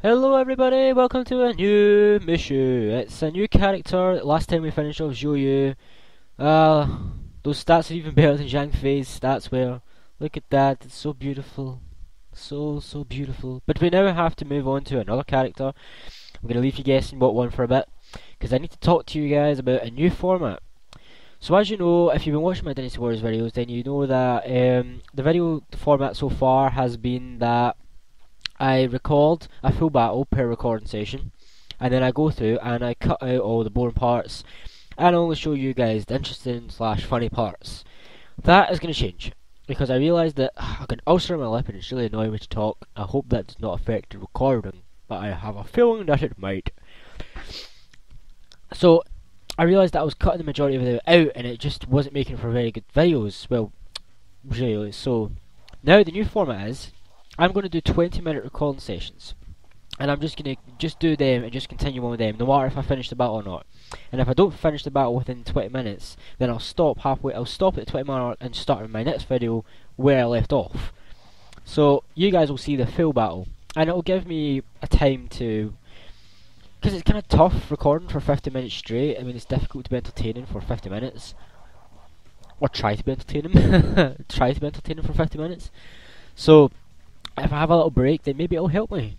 Hello everybody, welcome to a new mission. It's a new character. Last time we finished off Xiahou. Those stats are even better than Zhang Fei's stats were. Look at that, it's so beautiful. So beautiful. But we now have to move on to another character. I'm going to leave you guessing what one for a bit, because I need to talk to you guys about a new format. So as you know, if you've been watching my Dynasty Warriors videos, then you know that the format so far has been that I record a full battle per recording session, and then I go through and I cut out all the boring parts and only show you guys the interesting / funny parts. That is going to change, because I realised that I've got an ulcer on my lip and it's really annoying me to talk. I hope that does not affect the recording, but I have a feeling that it might. So I realised that I was cutting the majority of it out and it just wasn't making for very good videos. Well, really. So now the new format is I'm going to do 20-minute recording sessions, and I'm just going to do them and just continue on with them, no matter if I finish the battle or not. And if I don't finish the battle within 20 minutes, then I'll stop halfway. I'll stop at the 20-minute mark and start my next video where I left off. So you guys will see the full battle, and it'll give me a time to, because it's kind of tough recording for 50 minutes straight. I mean, it's difficult to be entertaining for 50 minutes, or try to be entertaining. Try to be entertaining for 50 minutes. So if I have a little break, then maybe it'll help me.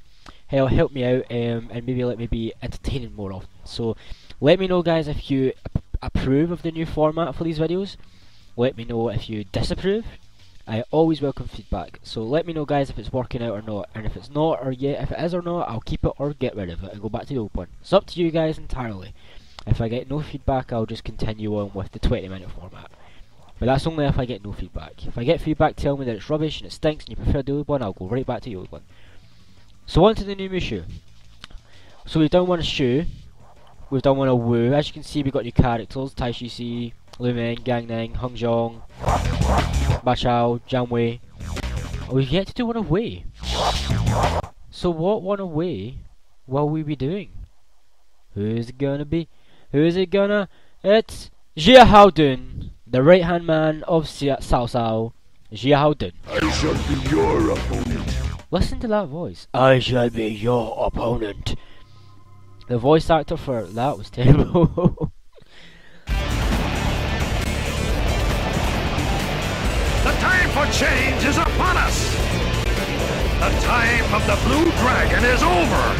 It'll help me out, and maybe let me be entertaining more often. So let me know, guys, if you approve of the new format for these videos. Let me know if you disapprove. I always welcome feedback. So let me know, guys, if it's working out or not. And if it's not, or if it is or not, I'll keep it or get rid of it and go back to the old one. It's up to you guys entirely. If I get no feedback, I'll just continue on with the 20-minute format. But that's only if I get no feedback. If I get feedback telling me that it's rubbish and it stinks and you prefer the old one, I'll go right back to the old one. So on to the new Mushu. So we've done one of Shu, we've done one of Wu. As you can see, we've got new characters: Tai Shi Si, Lu Meng, Gang Ning, Hung Zhong, Ba Chao, Jiang Wei. We've yet to do one of Wei. So what one of Wei will we be doing? Who's it gonna be? Who's it gonna? It's Xiahou Dun, the right-hand man of Cao Cao, Xiahou Dun. I shall be your opponent. Listen to that voice. I shall be your opponent. The voice actor for that was terrible. The time for change is upon us. The time of the blue dragon is over.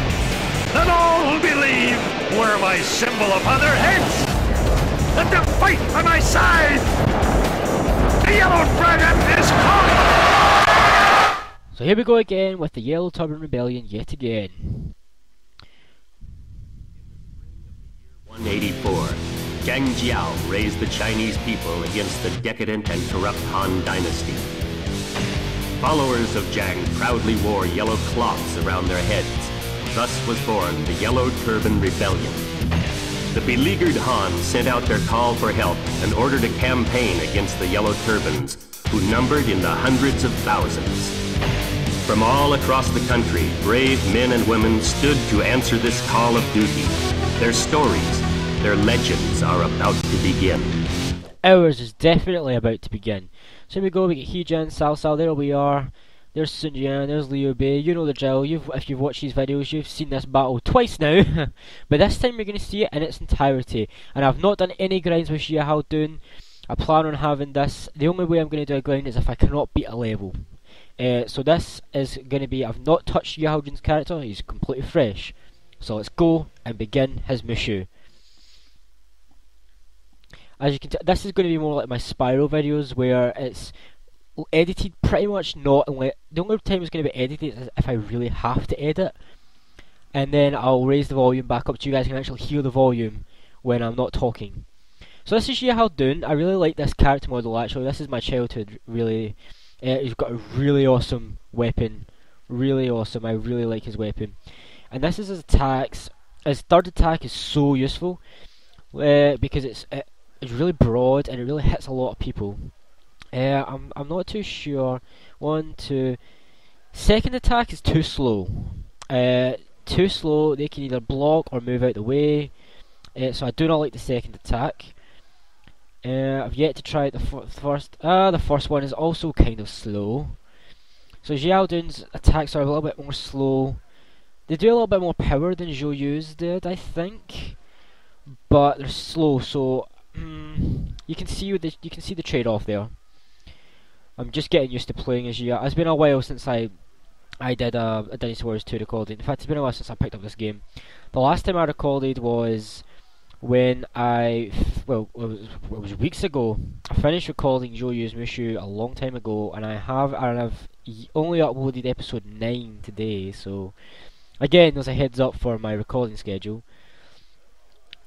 Then all will believe wear my symbol upon their heads. Let them fight by my side. The yellow dragon is come. So here we go again with the Yellow Turban Rebellion yet again. 184. Zhang Jiao raised the Chinese people against the decadent and corrupt Han Dynasty. Followers of Zhang proudly wore yellow cloths around their heads. Thus was born the Yellow Turban Rebellion. The beleaguered Han sent out their call for help and ordered a campaign against the Yellow Turbans, who numbered in the hundreds of thousands. From all across the country, brave men and women stood to answer this call of duty. Their stories, their legends are about to begin. Ours is definitely about to begin. So here we go, we get Heejun, Cao Cao, there we are. There's Sun Jian, there's Liu Bei. You know the drill. If you've watched these videos, you've seen this battle twice now. But this time you're going to see it in its entirety. And I've not done any grinds with Xiahou Dun. I plan on having this. The only way I'm going to do a grind is if I cannot beat a level. So this is going to be, I've not touched Xiahou Dun's character, he's completely fresh. So let's go and begin his Mushu. As you can tell, this is going to be more like my Spiral videos, where it's edited pretty much not unless the only time it's going to be edited is if I really have to edit, and then I'll raise the volume back up so you guys can actually hear the volume when I'm not talking. So this is Xiahou Dun. I really like this character model actually. This is my childhood really. He's got a really awesome weapon, really awesome. I really like his weapon, and this is his attacks. His third attack is so useful because it's really broad and it really hits a lot of people. I'm not too sure. 1, 2. Second attack is too slow. Too slow. They can either block or move out the way. So I do not like the second attack. I've yet to try the first. The first one is also kind of slow. So Xiahou Dun's attacks are a little bit more slow. They do a little bit more power than Xiaoyu's did, I think, but they're slow. So you can see the trade-off there. I'm just getting used to playing as Xia. It's been a while since I did a Dynasty Warriors 2 recording. In fact, it's been a while since I picked up this game. The last time I recorded was when it was weeks ago. I finished recording Xiaoyu's Mushu a long time ago, and I've only uploaded episode 9 today, so again, there's a heads up for my recording schedule.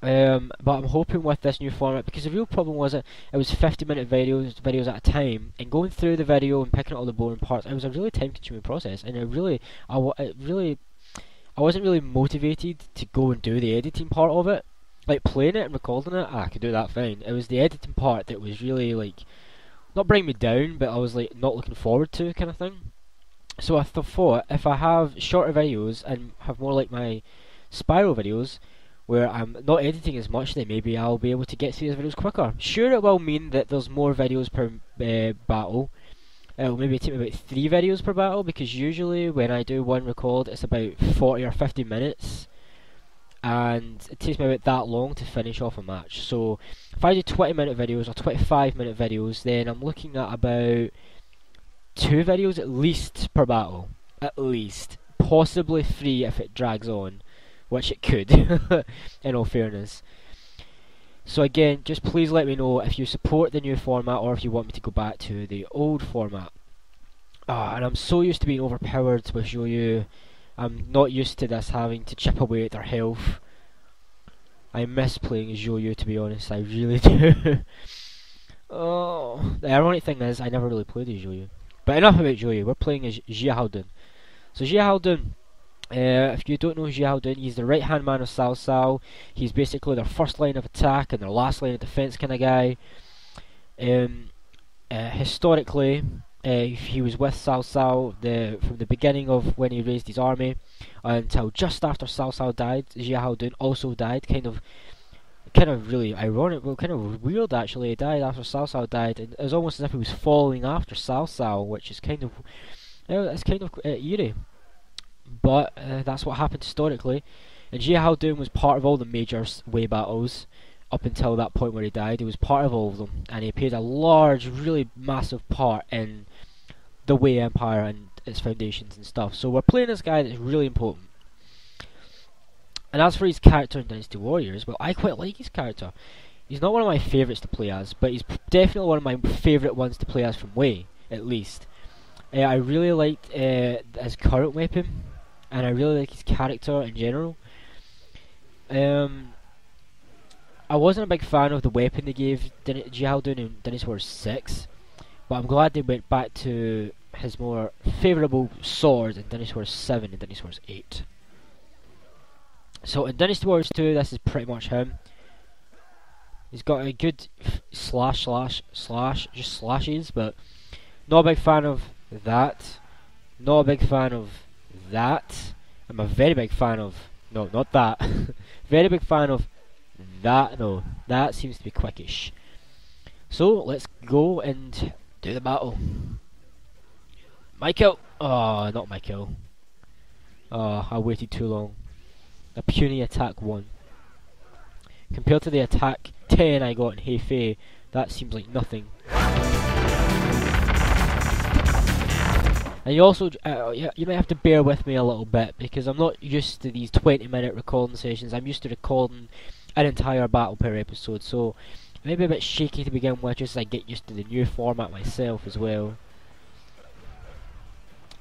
But I'm hoping with this new format, because the real problem was it was 50-minute videos at a time, and going through the video and picking out all the boring parts, it was a really time-consuming process, and I wasn't really motivated to go and do the editing part of it. Like playing it and recording it, I could do that fine. It was the editing part that was really like not bringing me down, but I was like not looking forward to kind of thing. So I thought if I have shorter videos and have more like my spiral videos, where I'm not editing as much, then maybe I'll be able to get through these videos quicker. Sure, it will mean that there's more videos per battle. It'll maybe take me about 3 videos per battle, because usually when I do one record, it's about 40 or 50 minutes, and it takes me about that long to finish off a match. So if I do 20-minute videos or 25-minute videos, then I'm looking at about 2 videos at least per battle. At least. Possibly 3 if it drags on, which it could, in all fairness. So again, just please let me know if you support the new format or if you want me to go back to the old format. And I'm so used to being overpowered with Xiaoyu. I'm not used to this having to chip away at their health. I miss playing as Xiaoyu, to be honest, I really do. Oh, the ironic thing is, I never really played as Xiaoyu. But enough about Xiaoyu, we're playing as Xiahou Dun. So Xiahou Dun, if you don't know Xiahou Dun, he's the right hand man of Cao Cao. He's basically their first line of attack and their last line of defense kind of guy. Historically, he was with Cao Cao from the beginning of when he raised his army until just after Cao Cao died. Xiahou Dun also died, kind of really ironic, well, kind of weird actually. He died after Cao Cao died, and it was almost as if he was following after Cao Cao, which is kind of eerie. But that's what happened historically, and Xiahou Dun was part of all the major Wei battles up until that point where he died. He was part of all of them, and he played a large, really massive part in the Wei Empire and its foundations and stuff. So we're playing this guy that's really important. And as for his character in Dynasty Warriors, well, I quite like his character. He's not one of my favourites to play as, but he's definitely one of my favourite ones to play as from Wei, at least. I really liked his current weapon, and I really like his character in general. I wasn't a big fan of the weapon they gave Xiahou Dun in Dynasty Warriors 6, but I'm glad they went back to his more favourable sword in Dynasty Warriors 7 and Dynasty Warriors 8. So in Dynasty Warriors 2, this is pretty much him. He's got a good slash, just slashes, but not a big fan of that. Not a big fan of that. I'm a very big fan of... no, not that. Very big fan of that. No, that seems to be quickish. So, let's go and do the battle. My kill! Oh, not my kill. Oh, I waited too long. A puny attack 1. Compared to the attack 10 I got in Hefei, that seems like nothing. And you also, you might have to bear with me a little bit, because I'm not used to these 20-minute recording sessions. I'm used to recording an entire battle per episode, so maybe a bit shaky to begin with, just as I get used to the new format myself as well.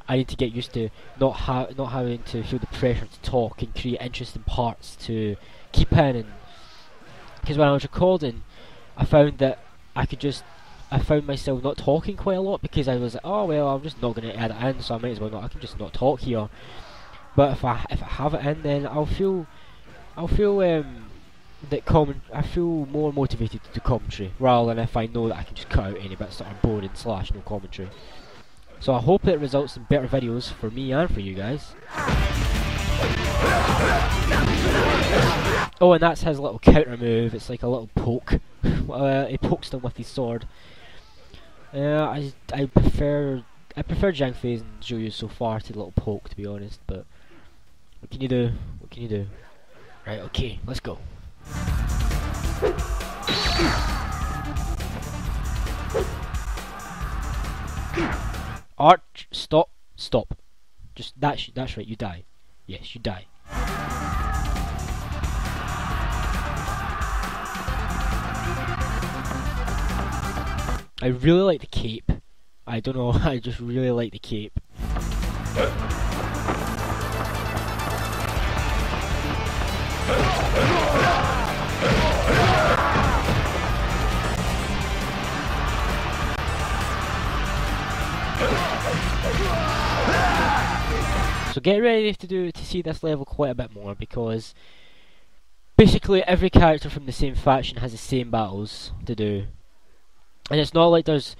I need to get used to not having to feel the pressure to talk and create interesting parts to keep in. And because when I was recording, I found that I found myself not talking quite a lot, because I was like, oh well, I'm just not going to add it in, so I might as well not. I can just not talk here. But if I have it in, then I feel more motivated to do commentary, rather than if I know that I can just cut out any bits that are boring / no commentary. So I hope it results in better videos for me and for you guys. Oh, and that's his little counter move. It's like a little poke. He pokes them with his sword. I prefer Zhang Fei's and Xiaoyu's so far to the little poke, to be honest. But What can you do? What can you do? Right, okay, let's go. Arch, stop, stop. Just that's right, you die. Yes, you die. I really like the cape. I don't know, I just really like the cape. So get ready to see this level quite a bit more, because basically every character from the same faction has the same battles to do. And it's not like there's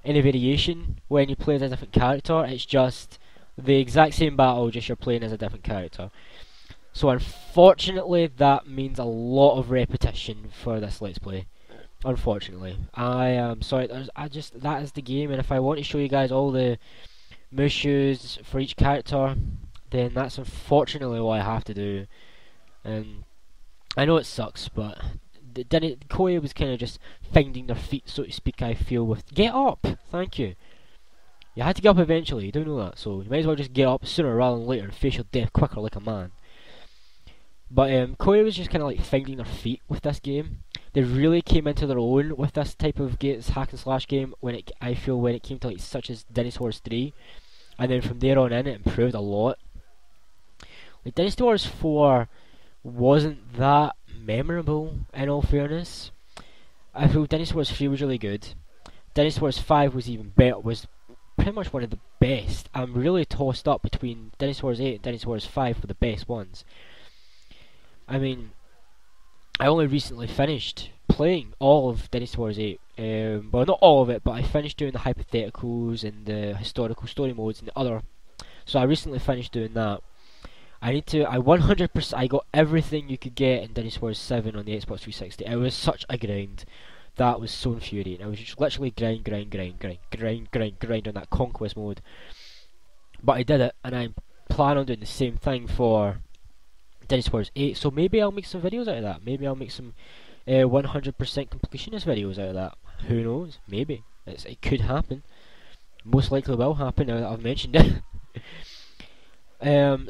any variation when you play as a different character, it's just the exact same battle, just you're playing as a different character. So unfortunately that means a lot of repetition for this Let's Play. Unfortunately. I am sorry, that is the game, and if I want to show you guys all the moves for each character, then that's unfortunately what I have to do. And I know it sucks, but Koei was kind of just finding their feet, so to speak, I feel, with get up! Thank you. You had to get up eventually, you don't know that, so you might as well just get up sooner rather than later and face your death quicker like a man. But Koei was just kind of like finding their feet with this game. They really came into their own with this type of hack and slash game I feel when it came to like such as Dynasty Wars 3, and then from there on in it improved a lot. Like Dynasty Wars 4 wasn't that memorable in all fairness. I feel Dynasty Wars 3 was really good. Dynasty Wars 5 was even better, was pretty much one of the best. I'm really tossed up between Dynasty Wars 8 and Dynasty Wars 5 for the best ones. I mean, I only recently finished playing all of Dynasty Wars 8. Well, not all of it, but I finished doing the hypotheticals and the historical story modes and the other. So I recently finished doing that. I 100%, I got everything you could get in Dynasty Wars 7 on the Xbox 360. It was such a grind. That was so infuriating. I was just literally grind on that conquest mode. But I did it, and I plan on doing the same thing for Dynasty Wars 8, so maybe I'll make some videos out of that. Maybe I'll make some 100% completionist videos out of that. Who knows? Maybe. It could happen. Most likely will happen now that I've mentioned it.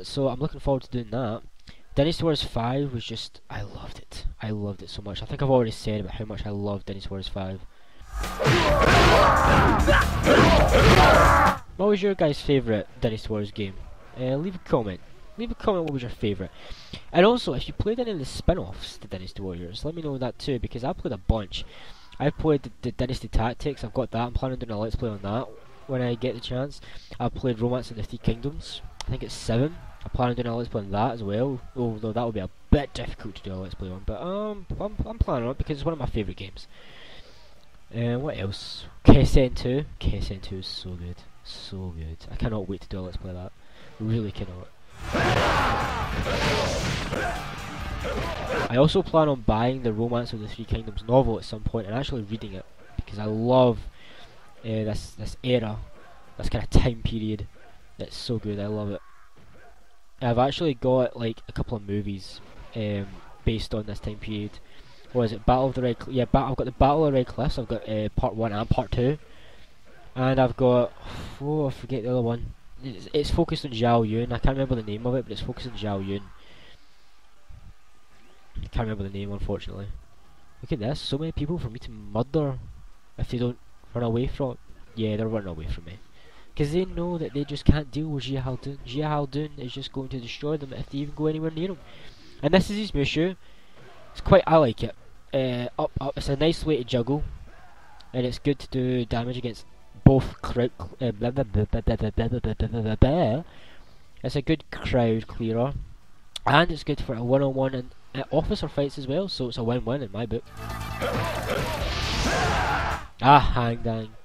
So I'm looking forward to doing that. Dynasty Wars 5 was just, I loved it. I loved it so much. I think I've already said about how much I loved Dynasty Wars 5. What was your guys' favourite Dynasty Wars game? Leave a comment. Leave a comment what was your favourite. And also, if you played any of the spin-offs to Dynasty Warriors, let me know that too, because I played a bunch. I've played the Dynasty Tactics, I've got that, I'm planning on doing a Let's Play on that when I get the chance. I've played Romance in the Three Kingdoms, I think it's 7. I plan on doing a Let's Play on that as well, although that would be a bit difficult to do a Let's Play on, but I'm planning on it because it's one of my favourite games. What else? KSN 2. KSN 2 is so good. So good. I cannot wait to do a Let's Play of that. Really cannot. I also plan on buying the Romance of the Three Kingdoms novel at some point and actually reading it, because I love this era, this kind of time period. It's so good, I love it. I've actually got like a couple of movies based on this time period. What is it? Battle of the Red Cliffs? Yeah, I've got the Battle of the Red Cliffs. I've got part 1 and part 2, and I've got, oh, I forget the other one. It's focused on Xiahou Dun. I can't remember the name of it, but it's focused on Xiahou Dun. I can't remember the name, unfortunately. Look at this, so many people for me to murder if they don't run away from. Yeah, they're running away from me, because they know that they just can't deal with Xiahou Dun. Xiahou Dun is just going to destroy them if they even go anywhere near them. And this is his Mushu. It's quite, I like it. Up. It's a nice way to juggle, and it's good to do damage against both crowd. It's a good crowd clearer, and it's good for a one-on-one and officer fights as well. So it's a win-win in my book. Ah, Hang Dang.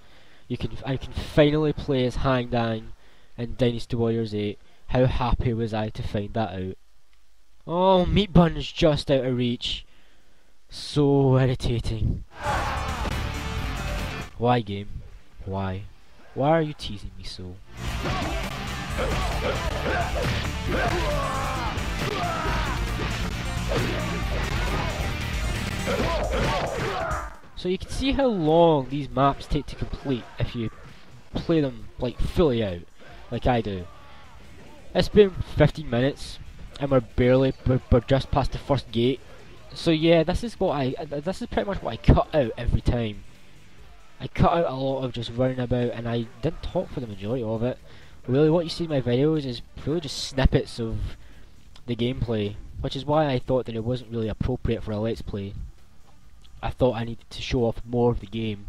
I can finally play as Hang Dang in Dynasty Warriors 8. How happy was I to find that out? Oh, Meat Bun's just out of reach. So irritating. Why, game? Why? Why are you teasing me so? So you can see how long these maps take to complete if you play them like fully out, like I do. It's been 15 minutes, and we're just past the first gate. So yeah, this is pretty much what I cut out every time. I cut out a lot of just running about, and I didn't talk for the majority of it. Really, what you see in my videos is really just snippets of the gameplay, which is why I thought that it wasn't really appropriate for a Let's Play. I thought I needed to show off more of the game.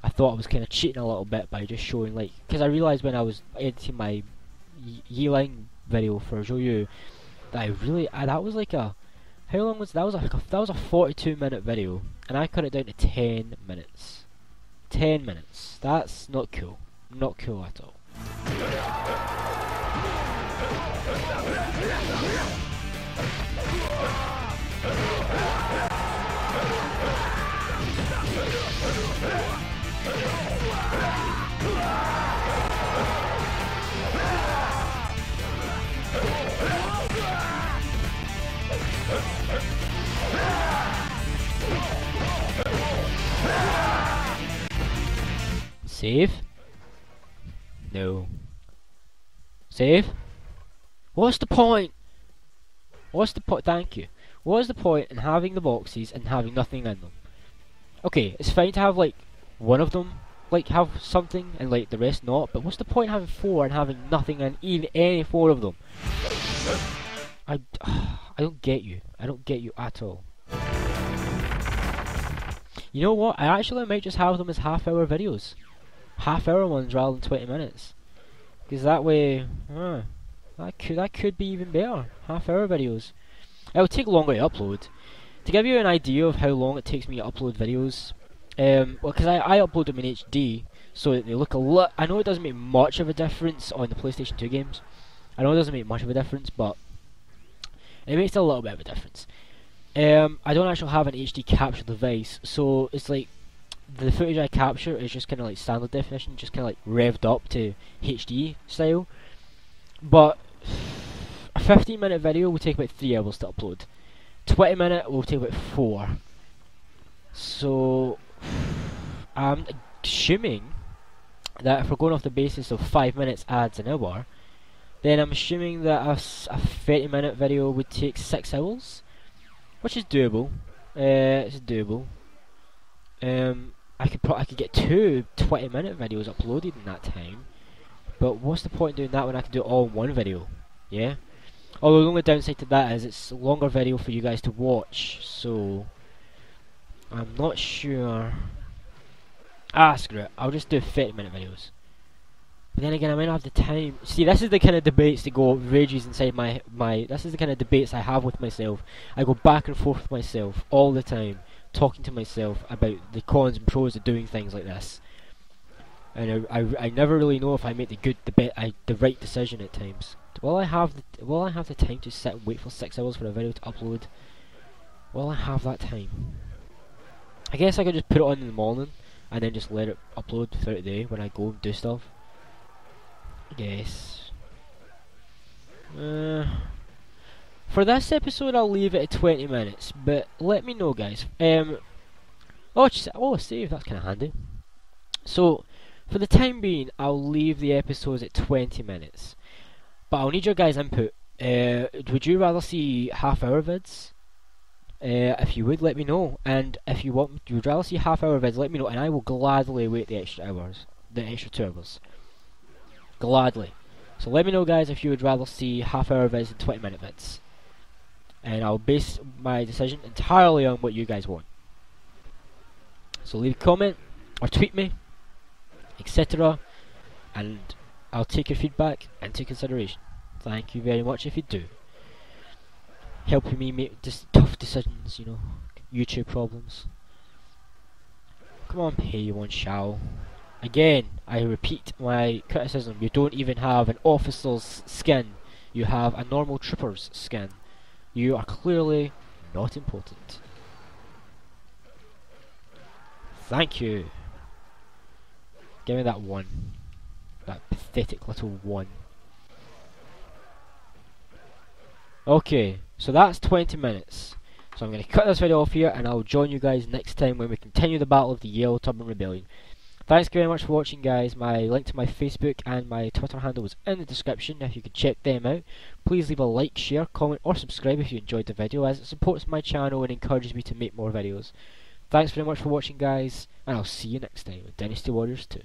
I thought I was kind of cheating a little bit by just showing, like, because I realised when I was editing my Yilang video for Xiahou that I really, that was like a, how long was that? That was a 42-minute video, and I cut it down to 10 minutes. 10 minutes. That's not cool. Not cool at all. Save? No. Save? What's the point? What's the point? Thank you. What's the point in having the boxes and having nothing in them? Okay, it's fine to have like one of them, like have something, and like the rest not. But what's the point in having 4 and having nothing in even any 4 of them? I don't get you. I don't get you at all. You know what? I actually might just have them as half-hour videos. Half-hour ones rather than 20 minutes. Because that way, that could be even better. Half-hour videos. It will take longer to upload. To give you an idea of how long it takes me to upload videos, well, because I upload them in HD, so they look a lot. I know it doesn't make much of a difference on the PlayStation 2 games. I know it doesn't make much of a difference, but it makes a little bit of a difference. I don't actually have an HD capture device, so it's like the footage I capture is just kind of like standard definition, just kind of like revved up to HD style. But a 15-minute video will take about 3 hours to upload. 20-minute will take about 4. So I'm assuming that if we're going off the basis of 5 minutes adds an hour, then I'm assuming that a 30-minute video would take 6 hours, which is doable. It's doable. I could get 2 20-minute videos uploaded in that time, but what's the point in doing that when I can do it all in one video? Yeah. Although the only downside to that is it's a longer video for you guys to watch, so I'm not sure. Screw it. I'll just do 30-minute videos. But then again, I might not have the time. See, this is the kind of debates that go rages inside my. This is the kind of debates I have with myself. I go back and forth with myself all the time, talking to myself about the cons and pros of doing things like this. And I never really know if I make the right decision at times. Will I have the time to sit and wait for 6 hours for a video to upload? Will I have that time? I guess I could just put it on in the morning and then just let it upload throughout the day when I go and do stuff. I guess. For this episode, I'll leave it at 20 minutes. But let me know, guys. Save. That's kind of handy. So, for the time being, I'll leave the episodes at 20 minutes. But I'll need your guys' input. Would you rather see half-hour vids? If you would, let me know. And if you would rather see half-hour vids, let me know, and I will gladly wait the extra 2 hours. Gladly. So let me know, guys, if you would rather see half-hour vids and 20-minute vids. And I'll base my decision entirely on what you guys want. So leave a comment or tweet me, etc. And I'll take your feedback into consideration. Thank you very much if you do. Helping me make tough decisions, you know. YouTube problems. Come on, pay one, Xiahou. Again, I repeat my criticism. You don't even have an officer's skin. You have a normal trooper's skin. You are clearly not important. Thank you. Give me that 1. That pathetic little 1. Okay, So that's 20 minutes. So I'm going to cut this video off here, and I'll join you guys next time when we continue the battle of the Yellow Turban Rebellion. Thanks very much for watching, guys. My link to my Facebook and my Twitter handle is in the description if you could check them out. Please leave a like, share, comment or subscribe if you enjoyed the video, as it supports my channel and encourages me to make more videos. Thanks very much for watching, guys, and I'll see you next time with Dynasty Warriors 2.